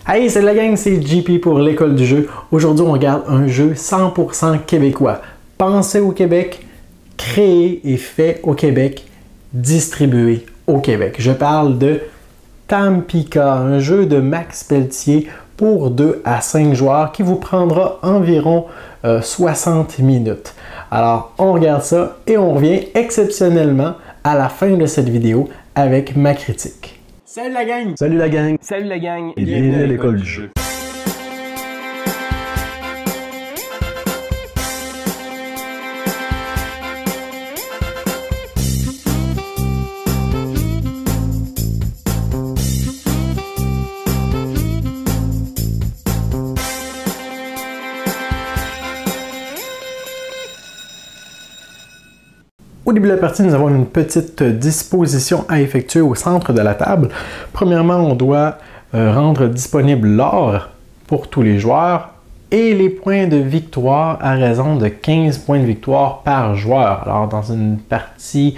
Hey, salut la gang, c'est JP pour l'école du jeu. Aujourd'hui, on regarde un jeu 100% québécois. Pensé au Québec, créé et fait au Québec, distribué au Québec. Je parle de Tampica, un jeu de Max Pelletier pour 2 à 5 joueurs qui vous prendra environ 60 minutes. Alors, on regarde ça et on revient exceptionnellement à la fin de cette vidéo avec ma critique. Salut la gang! Salut la gang! Salut la gang! Et bienvenue à l'école du jeu. Au début de la partie, nous avons une petite disposition à effectuer au centre de la table. Premièrement, on doit rendre disponible l'or pour tous les joueurs et les points de victoire à raison de 15 points de victoire par joueur. Alors, dans une partie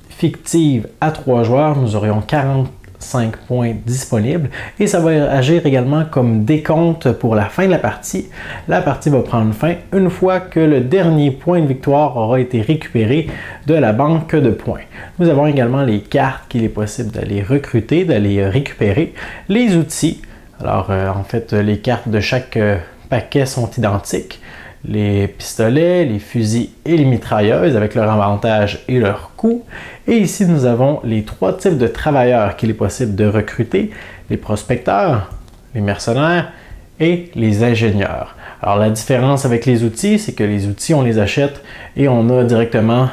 fictive à 3 joueurs, nous aurions 45 points disponibles et ça va agir également comme décompte pour la fin de la partie. La partie va prendre fin une fois que le dernier point de victoire aura été récupéré de la banque de points. Nous avons également les cartes qu'il est possible d'aller recruter, d'aller récupérer, les outils. Alors en fait les cartes de chaque paquet sont identiques. Les pistolets, les fusils et les mitrailleuses avec leur avantage et leur coût. Et ici, nous avons les 3 types de travailleurs qu'il est possible de recruter, les prospecteurs, les mercenaires et les ingénieurs. Alors la différence avec les outils, c'est que les outils, on les achète et on a directement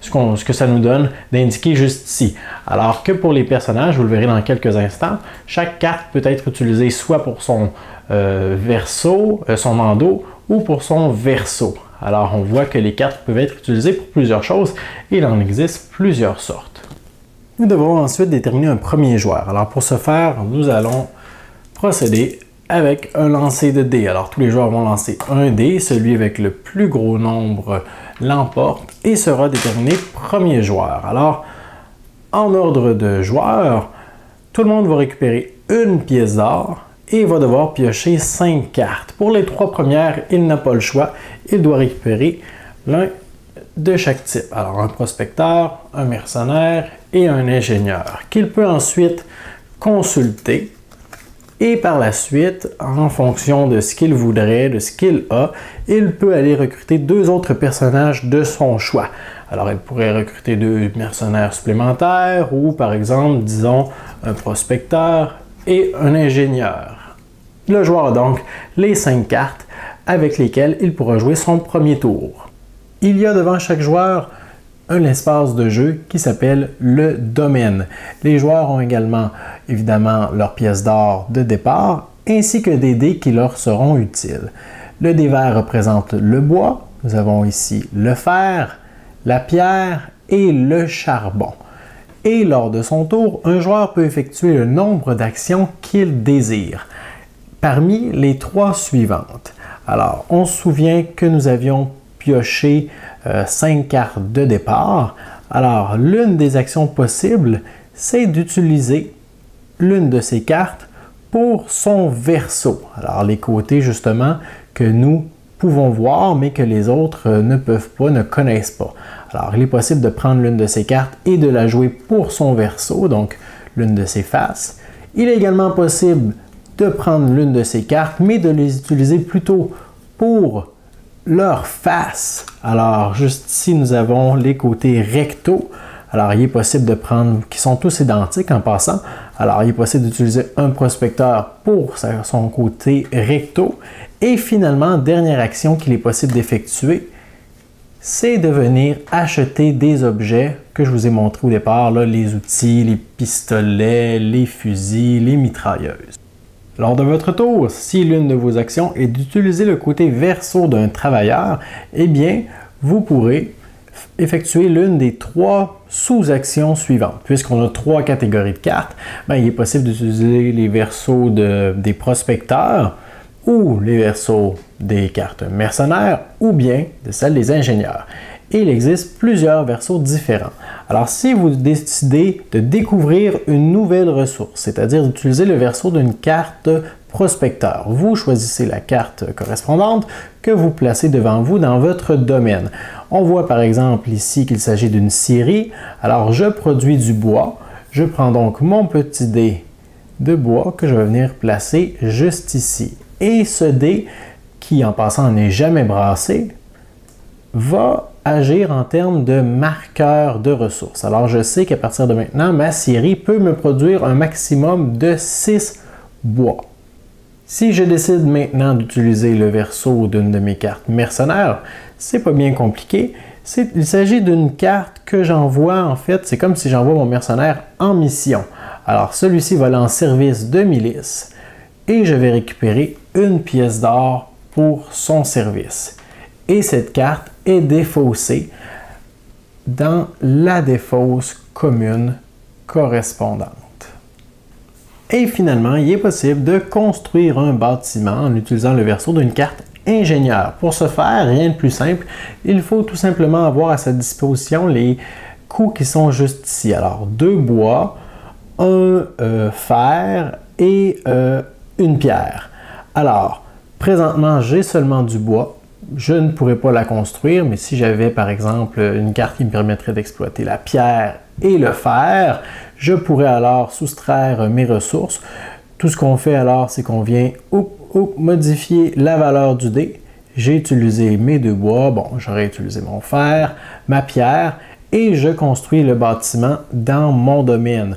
ce que ça nous donne d'indiquer juste ici. Alors que pour les personnages, vous le verrez dans quelques instants, chaque carte peut être utilisée soit pour son verso, son endo, ou pour son verso. Alors on voit que les cartes peuvent être utilisées pour plusieurs choses et il en existe plusieurs sortes. Nous devons ensuite déterminer un premier joueur. Alors pour ce faire, nous allons procéder avec un lancer de dés. Alors tous les joueurs vont lancer un dé, celui avec le plus gros nombre l'emporte et sera déterminé premier joueur. Alors en ordre de joueurs, tout le monde va récupérer une pièce d'or et va devoir piocher 5 cartes. Pour les 3 premières, il n'a pas le choix. Il doit récupérer l'un de chaque type. Alors un prospecteur, un mercenaire et un ingénieur qu'il peut ensuite consulter. Et par la suite, en fonction de ce qu'il voudrait, de ce qu'il a, il peut aller recruter 2 autres personnages de son choix. Alors il pourrait recruter 2 mercenaires supplémentaires ou par exemple, disons, un prospecteur et un ingénieur. Le joueur a donc les 5 cartes avec lesquelles il pourra jouer son premier tour. Il y a devant chaque joueur un espace de jeu qui s'appelle le domaine. Les joueurs ont également évidemment leurs pièces d'or de départ ainsi que des dés qui leur seront utiles. Le dé vert représente le bois, nous avons ici le fer, la pierre et le charbon. Et lors de son tour, un joueur peut effectuer le nombre d'actions qu'il désire. Parmi les 3 suivantes. Alors, on se souvient que nous avions pioché 5 cartes de départ. Alors, l'une des actions possibles, c'est d'utiliser l'une de ces cartes pour son verso. Alors, les côtés justement que nous pouvons voir, mais que les autres ne peuvent pas, ne connaissent pas. Alors, il est possible de prendre l'une de ces cartes et de la jouer pour son verso, donc l'une de ses faces. Il est également possible de prendre l'une de ces cartes, mais de les utiliser plutôt pour leur face. Alors, juste ici, nous avons les côtés rectaux. Alors, il est possible de prendre, qui sont tous identiques en passant. Alors, il est possible d'utiliser un prospecteur pour son côté recto. Et finalement, dernière action qu'il est possible d'effectuer, c'est de venir acheter des objets que je vous ai montrés au départ, là, les outils, les pistolets, les fusils, les mitrailleuses. Lors de votre tour, si l'une de vos actions est d'utiliser le côté verso d'un travailleur, eh bien, vous pourrez effectuer l'une des 3 sous-actions suivantes. Puisqu'on a 3 catégories de cartes, il est possible d'utiliser les versos des prospecteurs ou les versos des cartes mercenaires ou bien de celles des ingénieurs. Et il existe plusieurs versos différents. Alors, si vous décidez de découvrir une nouvelle ressource, c'est-à-dire d'utiliser le verso d'une carte prospecteur, vous choisissez la carte correspondante que vous placez devant vous dans votre domaine. On voit par exemple ici qu'il s'agit d'une scierie. Alors, je produis du bois. Je prends donc mon petit dé de bois que je vais venir placer juste ici. Et ce dé, qui en passant n'est jamais brassé, va agir en termes de marqueur de ressources. Alors, je sais qu'à partir de maintenant, ma scierie peut me produire un maximum de 6 bois. Si je décide maintenant d'utiliser le verso d'une de mes cartes mercenaires, c'est pas bien compliqué. Il s'agit d'une carte que j'envoie, en fait, c'est comme si j'envoie mon mercenaire en mission. Alors, celui-ci va aller en service de milice et je vais récupérer une pièce d'or pour son service. Et cette carte est défaussée dans la défausse commune correspondante. Et finalement, il est possible de construire un bâtiment en utilisant le verso d'une carte ingénieur. Pour ce faire, rien de plus simple, il faut tout simplement avoir à sa disposition les coûts qui sont juste ici. Alors, 2 bois, un fer et une pierre. Alors, présentement, j'ai seulement du bois. Je ne pourrais pas la construire, mais si j'avais par exemple une carte qui me permettrait d'exploiter la pierre et le fer, je pourrais alors soustraire mes ressources. Tout ce qu'on fait alors, c'est qu'on vient modifier la valeur du dé. J'ai utilisé mes 2 bois, bon, j'aurais utilisé mon fer, ma pierre, et je construis le bâtiment dans mon domaine.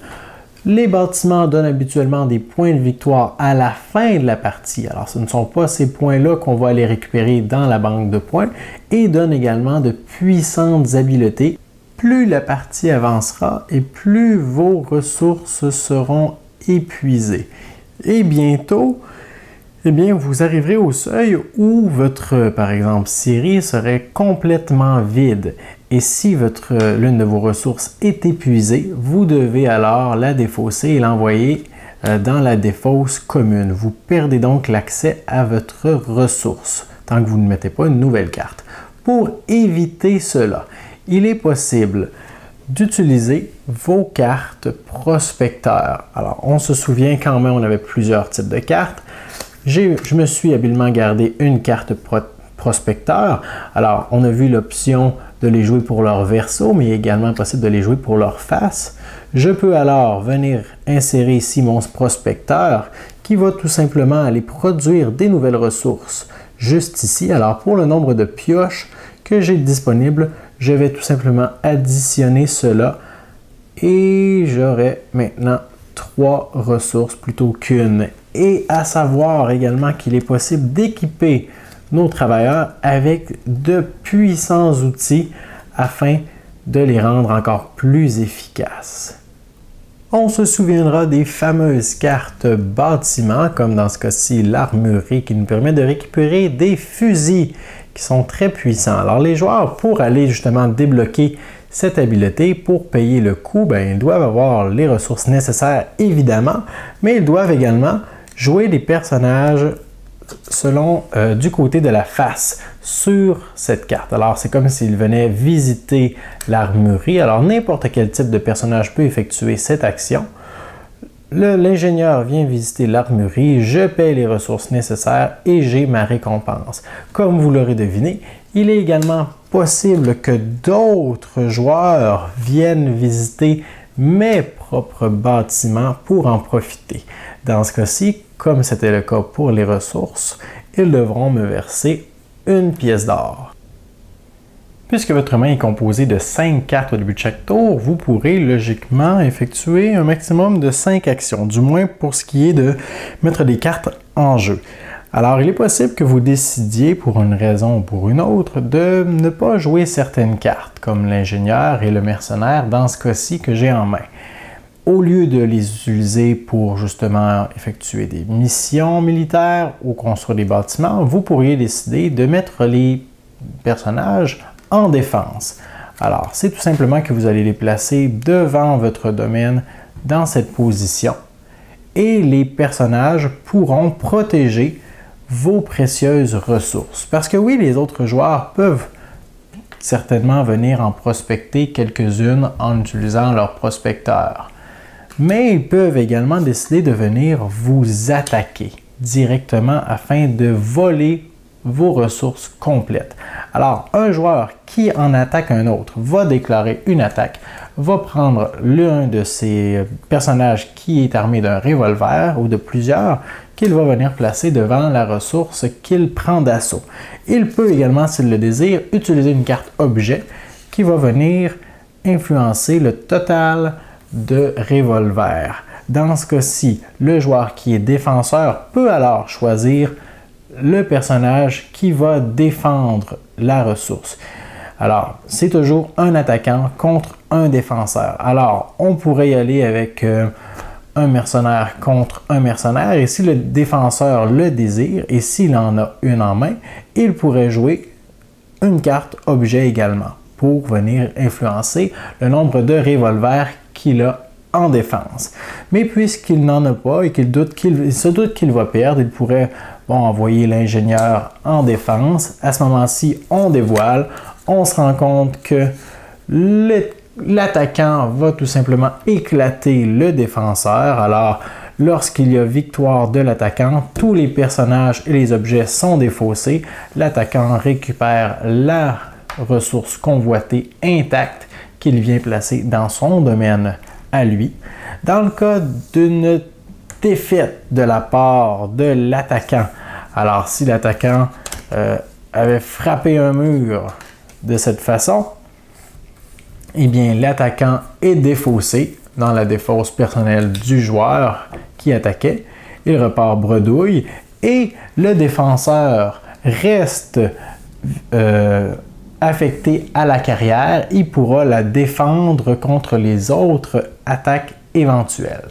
Les bâtiments donnent habituellement des points de victoire à la fin de la partie. Alors, ce ne sont pas ces points-là qu'on va aller récupérer dans la banque de points et donnent également de puissantes habiletés. Plus la partie avancera et plus vos ressources seront épuisées. Et bientôt, eh bien, vous arriverez au seuil où votre, par exemple, scierie serait complètement vide. Et si l'une de vos ressources est épuisée, vous devez alors la défausser et l'envoyer dans la défausse commune. Vous perdez donc l'accès à votre ressource tant que vous ne mettez pas une nouvelle carte. Pour éviter cela, il est possible d'utiliser vos cartes prospecteurs. Alors, on se souvient quand même, on avait plusieurs types de cartes. Je me suis habilement gardé une carte prospecteur. Alors, on a vu l'option de les jouer pour leur verso, mais il est également possible de les jouer pour leur face. Je peux alors venir insérer ici mon prospecteur qui va tout simplement aller produire des nouvelles ressources juste ici. Alors, pour le nombre de pioches que j'ai disponible, je vais tout simplement additionner cela et j'aurai maintenant 3 ressources plutôt qu'une. Et à savoir également qu'il est possible d'équiper nos travailleurs avec de puissants outils afin de les rendre encore plus efficaces. On se souviendra des fameuses cartes bâtiments, comme dans ce cas-ci l'armurerie qui nous permet de récupérer des fusils qui sont très puissants. Alors les joueurs, pour aller justement débloquer cette habileté, pour payer le coût, ils doivent avoir les ressources nécessaires évidemment, mais ils doivent également jouer des personnages selon du côté de la face sur cette carte. Alors, c'est comme s'il venait visiter l'armurerie. Alors, n'importe quel type de personnage peut effectuer cette action. L'ingénieur vient visiter l'armurerie, je paie les ressources nécessaires et j'ai ma récompense. Comme vous l'aurez deviné, il est également possible que d'autres joueurs viennent visiter mes propres bâtiments pour en profiter. Dans ce cas-ci, comme c'était le cas pour les ressources, ils devront me verser une pièce d'or. Puisque votre main est composée de 5 cartes au début de chaque tour, vous pourrez logiquement effectuer un maximum de 5 actions, du moins pour ce qui est de mettre des cartes en jeu. Alors, il est possible que vous décidiez, pour une raison ou pour une autre, de ne pas jouer certaines cartes, comme l'ingénieur et le mercenaire, dans ce cas-ci que j'ai en main. Au lieu de les utiliser pour justement effectuer des missions militaires ou construire des bâtiments, vous pourriez décider de mettre les personnages en défense. Alors, c'est tout simplement que vous allez les placer devant votre domaine dans cette position et les personnages pourront protéger vos précieuses ressources. Parce que oui, les autres joueurs peuvent certainement venir en prospecter quelques-unes en utilisant leur prospecteur. Mais ils peuvent également décider de venir vous attaquer directement afin de voler vos ressources complètes. Alors, un joueur qui en attaque un autre va déclarer une attaque, va prendre l'un de ses personnages qui est armé d'un revolver ou de plusieurs, qu'il va venir placer devant la ressource qu'il prend d'assaut. Il peut également, s'il le désire, utiliser une carte objet qui va venir influencer le total de revolver. Dans ce cas-ci, le joueur qui est défenseur peut alors choisir le personnage qui va défendre la ressource. Alors, c'est toujours un attaquant contre un défenseur. Alors, on pourrait y aller avec un mercenaire contre un mercenaire, et si le défenseur le désire, et s'il en a une en main, il pourrait jouer une carte objet également, pour venir influencer le nombre de revolvers qu'il a en défense. Mais puisqu'il n'en a pas et qu'il se doute qu'il va perdre, il pourrait envoyer l'ingénieur en défense. À ce moment-ci, on dévoile, on se rend compte que l'attaquant va tout simplement éclater le défenseur. Alors, lorsqu'il y a victoire de l'attaquant, tous les personnages et les objets sont défaussés. L'attaquant récupère la ressource convoitée intacte qu'il vient placer dans son domaine à lui. Dans le cas d'une défaite de la part de l'attaquant, alors si l'attaquant avait frappé un mur de cette façon, eh bien l'attaquant est défaussé dans la défausse personnelle du joueur qui attaquait. Il repart bredouille et le défenseur reste affecté à la carrière. Il pourra la défendre contre les autres attaques éventuelles.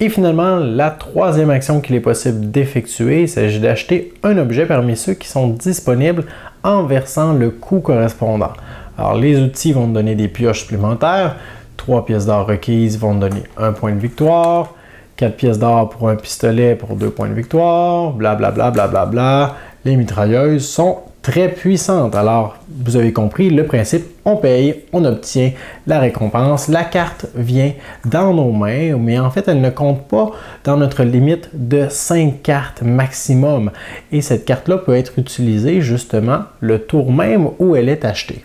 Et finalement, la troisième action qu'il est possible d'effectuer, il s'agit d'acheter un objet parmi ceux qui sont disponibles en versant le coût correspondant. Alors, les outils vont te donner des pioches supplémentaires, 3 pièces d'or requises vont te donner 1 point de victoire, 4 pièces d'or pour un pistolet pour 2 points de victoire, blablabla, blablabla. Les mitrailleuses sont très puissantes. Alors, vous avez compris le principe, on paye, on obtient la récompense. La carte vient dans nos mains, mais en fait, elle ne compte pas dans notre limite de 5 cartes maximum. Et cette carte-là peut être utilisée justement le tour même où elle est achetée.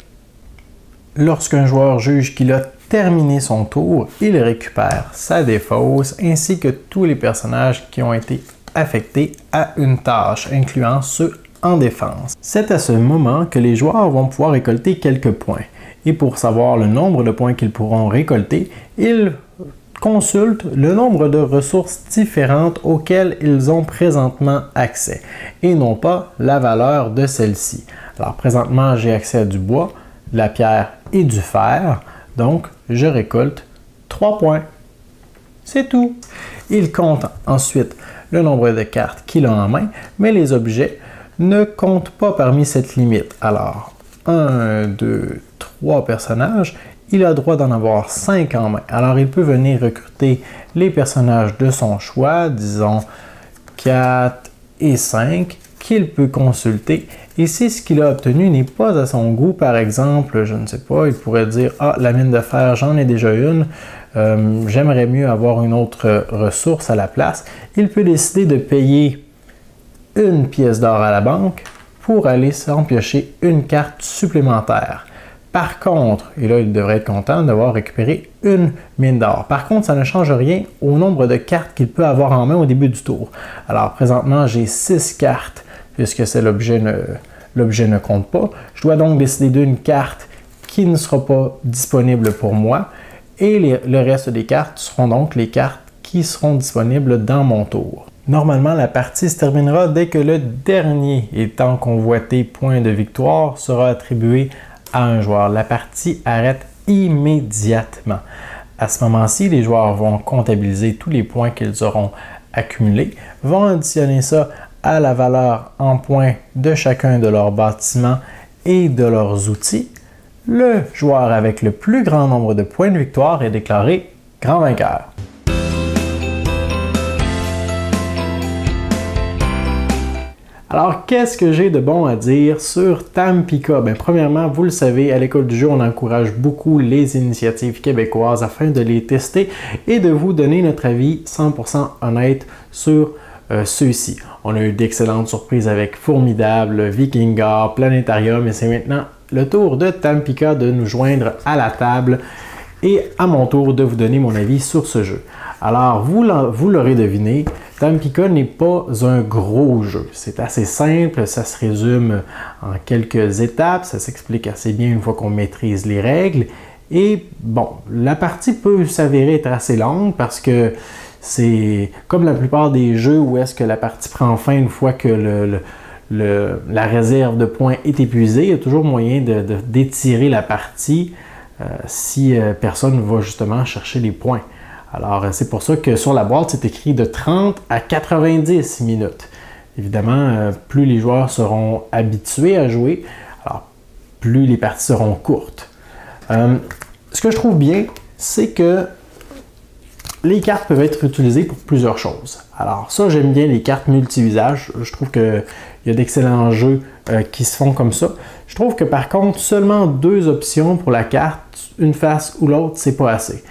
Lorsqu'un joueur juge qu'il a terminé son tour, il récupère sa défausse ainsi que tous les personnages qui ont été affectés à une tâche, incluant ceux en défense. C'est à ce moment que les joueurs vont pouvoir récolter quelques points. Et pour savoir le nombre de points qu'ils pourront récolter, ils consultent le nombre de ressources différentes auxquelles ils ont présentement accès, et non pas la valeur de celle-ci. Alors présentement, j'ai accès à du bois, de la pierre et du fer, donc je récolte 3 points. C'est tout. Il compte ensuite le nombre de cartes qu'il a en main, mais les objets ne comptent pas parmi cette limite. Alors, 1, 2, 3 personnages, il a droit d'en avoir 5 en main. Alors, il peut venir recruter les personnages de son choix, disons 4 et 5, qu'il peut consulter. Et si ce qu'il a obtenu n'est pas à son goût, par exemple, je ne sais pas, il pourrait dire « Ah, la mine de fer, j'en ai déjà une, j'aimerais mieux avoir une autre ressource à la place. » Il peut décider de payer une pièce d'or à la banque pour aller s'en piocher une carte supplémentaire. Par contre, et là il devrait être content d'avoir récupéré une mine d'or. Par contre, ça ne change rien au nombre de cartes qu'il peut avoir en main au début du tour. Alors présentement, j'ai 6 cartes puisque c'est l'objet ne compte pas. Je dois donc décider d'une carte qui ne sera pas disponible pour moi et le reste des cartes seront donc les cartes qui seront disponibles dans mon tour. Normalement, la partie se terminera dès que le dernier étant convoité point de victoire sera attribué à un joueur. La partie arrête immédiatement. À ce moment-ci, les joueurs vont comptabiliser tous les points qu'ils auront accumulés, vont additionner ça à la valeur en points de chacun de leurs bâtiments et de leurs outils. Le joueur avec le plus grand nombre de points de victoire est déclaré grand vainqueur. Alors, qu'est-ce que j'ai de bon à dire sur Tampica? Bien, premièrement, vous le savez, à l'École du jeu, on encourage beaucoup les initiatives québécoises afin de les tester et de vous donner notre avis 100% honnête sur ceux-ci. On a eu d'excellentes surprises avec Formidable, Vikingar, Planétarium et c'est maintenant le tour de Tampica de nous joindre à la table et à mon tour de vous donner mon avis sur ce jeu. Alors, vous l'aurez deviné, Tampica n'est pas un gros jeu. C'est assez simple, ça se résume en quelques étapes, ça s'explique assez bien une fois qu'on maîtrise les règles. Et bon, la partie peut s'avérer être assez longue parce que c'est comme la plupart des jeux où est-ce que la partie prend fin une fois que la réserve de points est épuisée. Il y a toujours moyen d'étirer la partie si personne ne va justement chercher les points. Alors, c'est pour ça que sur la boîte, c'est écrit de 30 à 90 minutes. Évidemment, plus les joueurs seront habitués à jouer, alors plus les parties seront courtes. Ce que je trouve bien, c'est que les cartes peuvent être utilisées pour plusieurs choses. Alors ça, j'aime bien les cartes multi-usages. Je trouve qu'il y a d'excellents jeux qui se font comme ça. Je trouve que par contre, seulement 2 options pour la carte, une face ou l'autre, c'est pas assez.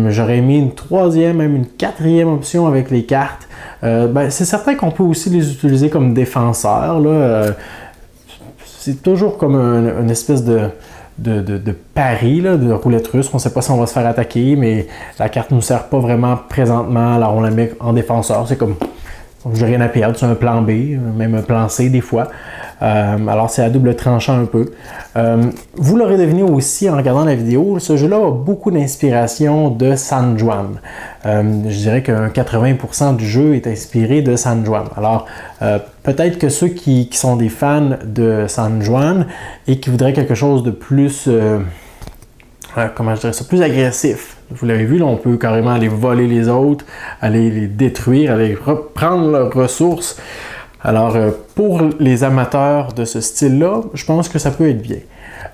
J'aurais mis une 3e, même une 4e option avec les cartes. C'est certain qu'on peut aussi les utiliser comme défenseurs. C'est toujours comme une espèce de pari, de roulette russe. On ne sait pas si on va se faire attaquer, mais la carte ne nous sert pas vraiment présentement. Alors on la met en défenseur. C'est comme, j'ai rien à perdre. C'est un plan B, même un plan C des fois. Alors c'est à double tranchant un peu. Vous l'aurez deviné aussi en regardant la vidéo, ce jeu-là a beaucoup d'inspiration de San Juan. Je dirais qu'un 80% du jeu est inspiré de San Juan. Alors peut-être que ceux qui sont des fans de San Juan et qui voudraient quelque chose de plus, comment je dirais ça, plus agressif. Vous l'avez vu, là, on peut carrément aller voler les autres, aller les détruire, aller reprendre leurs ressources. Alors, pour les amateurs de ce style-là, je pense que ça peut être bien.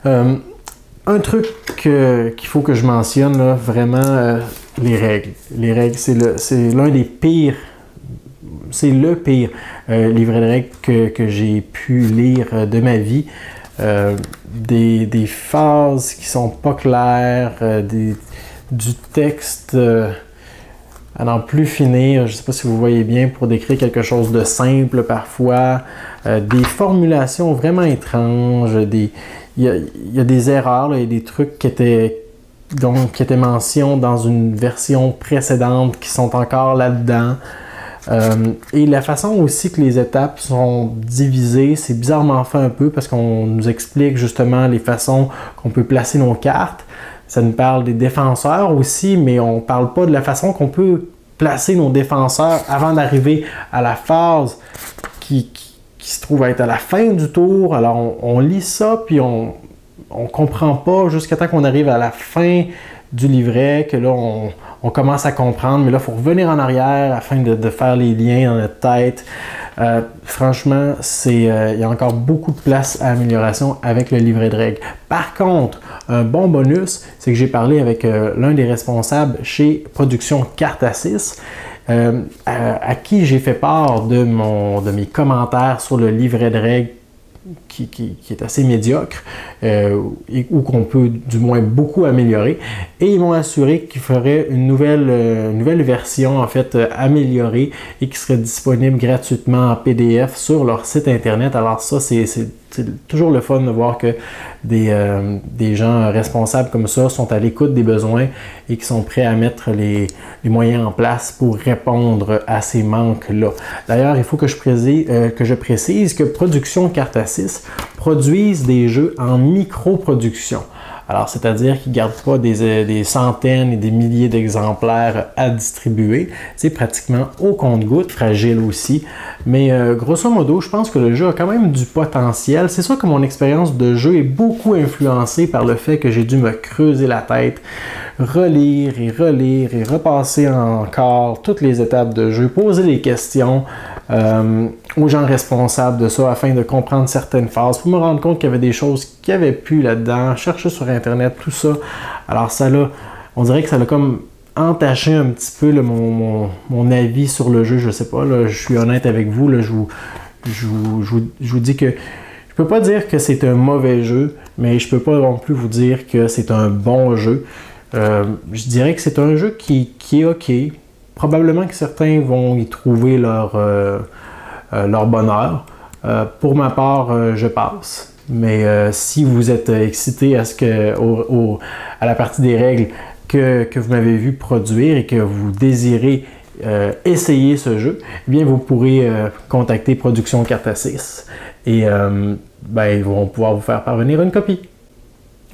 Un truc qu'il faut que je mentionne, là, vraiment, les règles. Les règles, c'est l'un des pires, c'est le pire livret de règles que j'ai pu lire de ma vie. Des phases qui sont pas claires, du texte à n'en plus finir. Je ne sais pas si vous voyez bien pour décrire quelque chose de simple parfois, des formulations vraiment étranges, il y a des erreurs, il y a des trucs qui étaient mentionnés dans une version précédente qui sont encore là-dedans. Et la façon aussi que les étapes sont divisées, c'est bizarrement fait un peu parce qu'on nous explique justement les façons qu'on peut placer nos cartes. Ça nous parle des défenseurs aussi, mais on ne parle pas de la façon qu'on peut placer nos défenseurs avant d'arriver à la phase qui se trouve être à la fin du tour. Alors on lit ça, puis on ne comprend pas jusqu'à temps qu'on arrive à la fin du livret, que là on commence à comprendre, mais là il faut revenir en arrière afin de faire les liens dans notre tête. Franchement, il y a encore beaucoup de place à amélioration avec le livret de règles. Par contre, un bon bonus, c'est que j'ai parlé avec l'un des responsables chez Production Carte à 6, à qui j'ai fait part de mes commentaires sur le livret de règles qui est assez médiocre ou qu'on peut du moins beaucoup améliorer. Et ils m'ont assuré qu'ils feraient une nouvelle version en fait améliorée et qui serait disponible gratuitement en PDF sur leur site internet. Alors ça, c'est toujours le fun de voir que des gens responsables comme ça sont à l'écoute des besoins et qui sont prêts à mettre les moyens en place pour répondre à ces manques-là. D'ailleurs, il faut que je précise que Production Carte à 6 produisent des jeux en micro-production. Alors, c'est-à-dire qu'ils ne gardent pas des centaines et des milliers d'exemplaires à distribuer. C'est pratiquement au compte-gouttes, fragile aussi. Mais grosso modo, je pense que le jeu a quand même du potentiel. C'est sûr que mon expérience de jeu est beaucoup influencée par le fait que j'ai dû me creuser la tête, relire et relire et repasser encore toutes les étapes de jeu, poser des questions aux gens responsables de ça afin de comprendre certaines phases, pour me rendre compte qu'il y avait des choses qui n'avaient plus là-dedans, chercher sur Internet, tout ça. Alors ça là, on dirait que ça l'a comme entaché un petit peu là, mon avis sur le jeu, je sais pas, là, je suis honnête avec vous, là, je vous dis que je peux pas dire que c'est un mauvais jeu, mais je peux pas non plus vous dire que c'est un bon jeu. Je dirais que c'est un jeu qui est OK. Probablement que certains vont y trouver leur bonheur. Pour ma part, je passe. Mais si vous êtes excité à la partie des règles que vous m'avez vu produire et que vous désirez essayer ce jeu, eh bien vous pourrez contacter Production Carte à 6 et ils vont pouvoir vous faire parvenir une copie.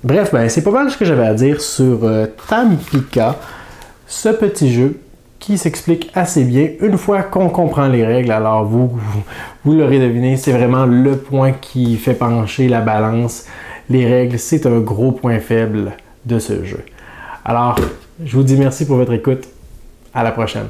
Bref, c'est pas mal ce que j'avais à dire sur Tampica, ce petit jeu qui s'explique assez bien une fois qu'on comprend les règles. Alors vous l'aurez deviné, c'est vraiment le point qui fait pencher la balance. Les règles, c'est un gros point faible de ce jeu. Alors, je vous dis merci pour votre écoute. À la prochaine.